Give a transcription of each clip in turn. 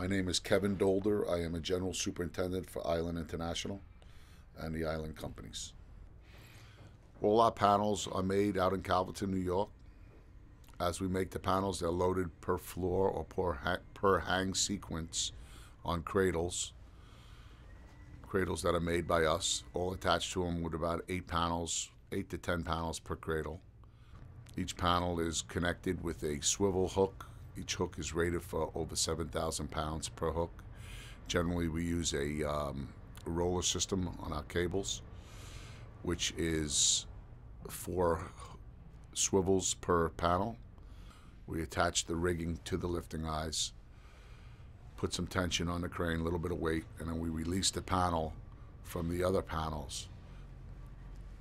My name is Kevin Dolder. I am a General Superintendent for Island International and the Island Companies. All our panels are made out in Calverton, New York. As we make the panels, they're loaded per floor or per hang sequence on cradles that are made by us, all attached to them with about 8 to 10 panels per cradle. Each panel is connected with a swivel hook. Each hook is rated for over 7,000 pounds per hook. Generally, we use a roller system on our cables, which is 4 swivels per panel. We attach the rigging to the lifting eyes, put some tension on the crane, a little bit of weight, and then we release the panel from the other panels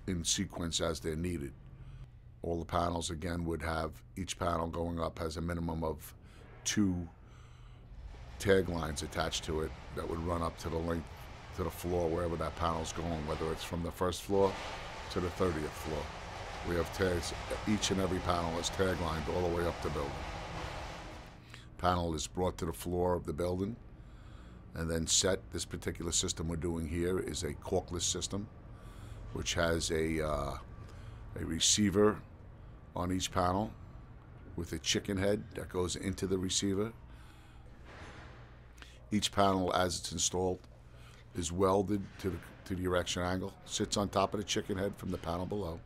in sequence as they're needed. All the panels, again, would have, each panel going up has a minimum of 2 tag lines attached to it that would run up to the length, to the floor, wherever that panel's going, whether it's from the first floor to the 30th floor. We have tags, each and every panel is tag lined all the way up the building. Panel is brought to the floor of the building and then set. This particular system we're doing here is a corkless system, which has a receiver on each panel with a chicken head that goes into the receiver. Each panel, as it's installed, is welded to the erection angle, sits on top of the chicken head from the panel below.